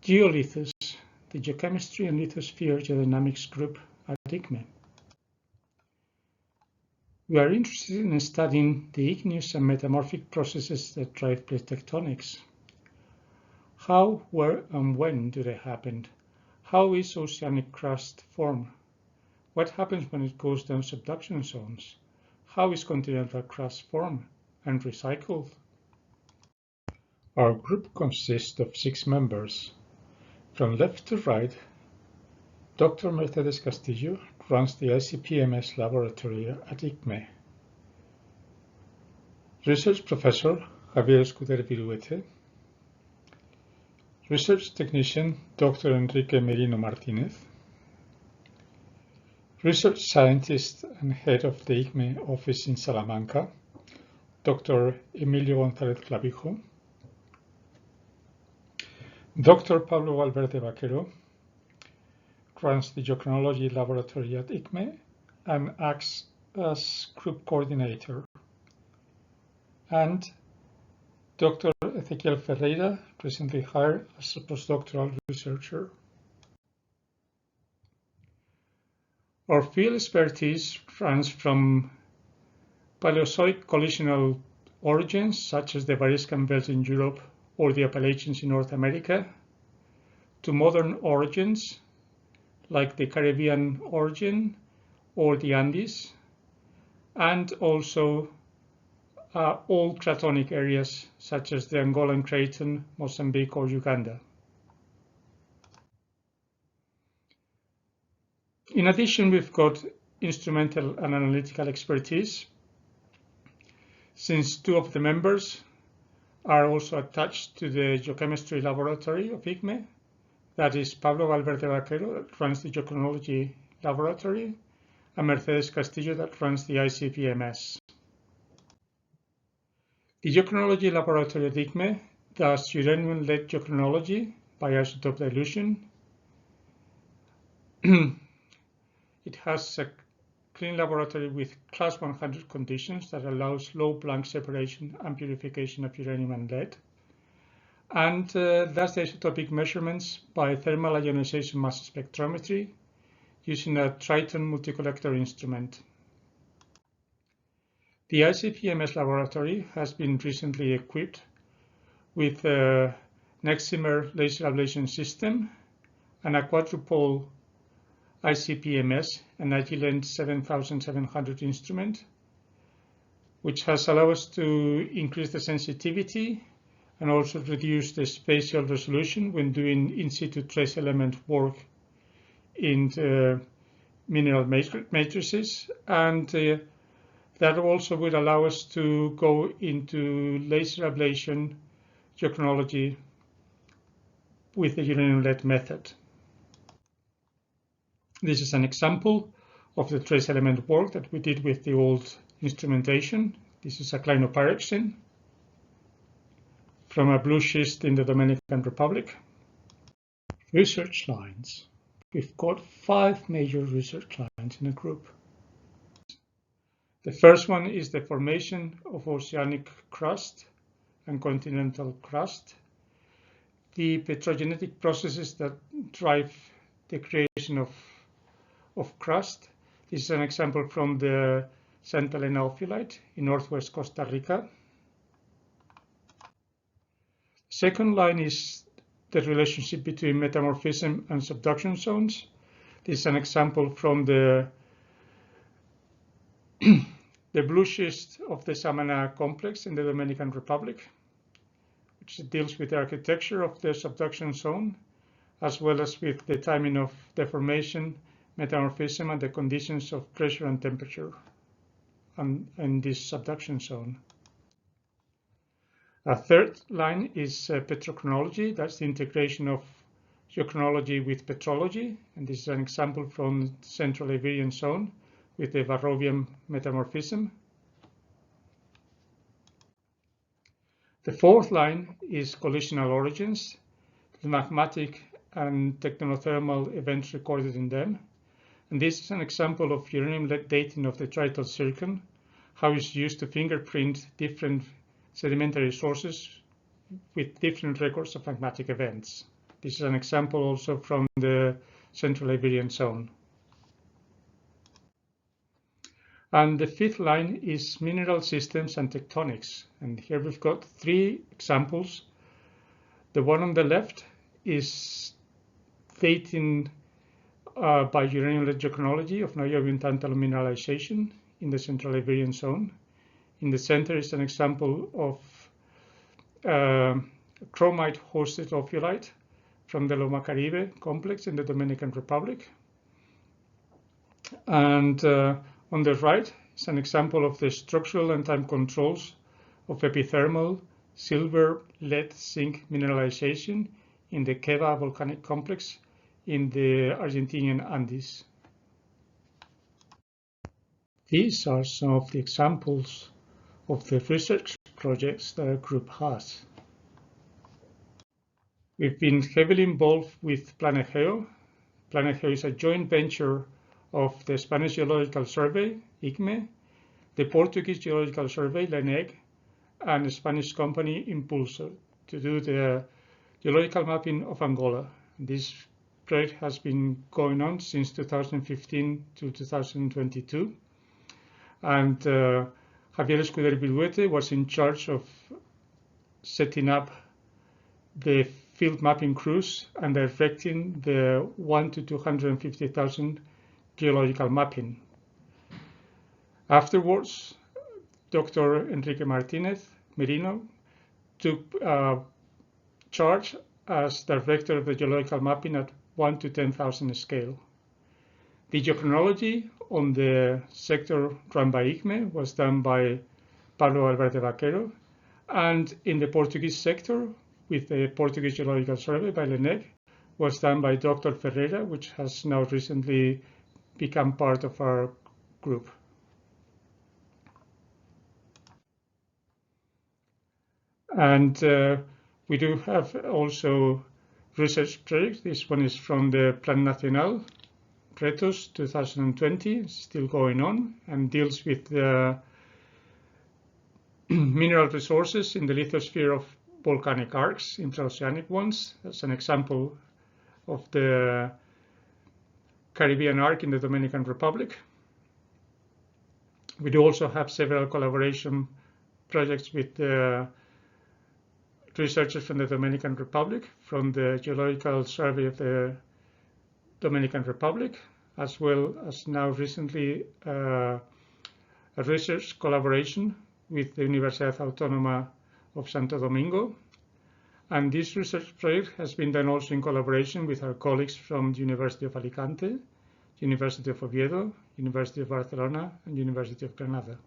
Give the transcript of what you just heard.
Geolithos, the Geochemistry and LithosphereGeodynamics group at IGME. We are interested in studying the igneous and metamorphic processes that drive plate tectonics. How, where, and when do they happen? How is oceanic crust formed? What happens when it goes down subduction zones? How is continental crust formed and recycled? Our group consists of 6 members. From left to right, Dr. Mercedes Castillo runs the ICP-MS laboratory at IGME. Research Professor Javier Escuder Viruete. Research Technician Dr. Enrique Merino Martinez. Research Scientist and Head of the IGME office in Salamanca, Dr. Emilio González Clavijo. Dr. Pablo Valverde-Vaquero runs the Geochronology laboratory at IGME and acts as group coordinator. And Dr. Ezequiel Ferreira, recently hired as a postdoctoral researcher. Our field expertise runs from Paleozoic collisional origins, such as the Variscan Belt in Europe or the Appalachians in North America, to modern origins, like the Caribbean origin or the Andes, and also old cratonic areas, such as the Angolan Craton, Mozambique, or Uganda. In addition, we've got instrumental and analytical expertise, since 2 of the members are also attached to the Geochemistry laboratory of IGME. That is Pablo Valverde-Vaquero, that runs the Geochronology laboratory, and Mercedes Castillo, that runs the ICP-MS. The Geochronology laboratory at IGME does uranium-led geochronology by isotope dilution. It has a clean laboratory with class 100 conditions that allows low blank separation and purification of uranium and lead, and does the isotopic measurements by thermal ionization mass spectrometry using a Triton multi-collector instrument. The ICP-MS laboratory has been recently equipped with a Neximer laser ablation system and a quadrupole ICP-MS, an Agilent 7700 instrument, which has allowed us to increase the sensitivity and also reduce the spatial resolution when doing in situ trace element work in the mineral matrices, and that also would allow us to go into laser ablation geochronology with the uranium-lead method. This is an example of the trace element work that we did with the old instrumentation. This is a clinopyroxene from a blue schist in the Dominican Republic. Research lines. We've got 5 major research lines in a group. The first one is the formation of oceanic crust and continental crust, the petrogenetic processes that drive the creation of crust. This is an example from the Santa Elena ophiolite in northwest Costa Rica. Second line is the relationship between metamorphism and subduction zones. This is an example from the blue schist of the Samana complex in the Dominican Republic, which deals with the architecture of the subduction zone, as well as with the timing of deformation, metamorphism, and the conditions of pressure and temperature in this subduction zone. A third line is petrochronology. That's the integration of geochronology with petrology, and this is an example from the Central Iberian zone with the Varrovian metamorphism. The fourth line is collisional origins, the magmatic and tectonothermal events recorded in them. And this is an example of uranium-lead dating of the Triton zircon, how it's used to fingerprint different sedimentary sources with different records of magmatic events. This is an example also from the Central Iberian Zone. And the fifth line is mineral systems and tectonics. And here we've got three examples. The one on the left is dating by uranium lead geochronology of niobium tantalum mineralization in the Central Iberian Zone. In the center is an example of chromite-hosted ophiolite from the Loma Caribe complex in the Dominican Republic. And on the right is an example of the structural and time controls of epithermal silver, lead, zinc mineralization in the Queva volcanic complex in the Argentinian Andes. These are some of the examples of the research projects that our group has. We've been heavily involved with PlanetGeo. PlanetGeo is a joint venture of the Spanish Geological Survey, IGME, the Portuguese Geological Survey, LENEG, and the Spanish company Impulso to do the geological mapping of Angola. This project has been going on since 2015 to 2022. And Javier Escudero Viduete was in charge of setting up the field mapping crews and directing the 1 to 250,000 geological mapping. Afterwards, Dr. Enrique Martinez Merino took charge as director of the geological mapping at 1 to 10,000 scale. The geochronology on the sector run by IGME was done by Pablo Valverde-Vaquero, and in the Portuguese sector with the Portuguese Geological Survey by LENEG was done by Dr. Ferreira, which has now recently become part of our group. And we do have also research projects. This one is from the Plan Nacional, Retos 2020, still going on, and deals with the mineral resources in the lithosphere of volcanic arcs, intraoceanic ones. That's an example of the Caribbean arc in the Dominican Republic. We do also have several collaboration projects with the researchers from the Dominican Republic, from the Geological Survey of the Dominican Republic, as well as now recently a research collaboration with the Universidad Autónoma of Santo Domingo. And this research project has been done also in collaboration with our colleagues from the University of Alicante, University of Oviedo, University of Barcelona, and University of Granada.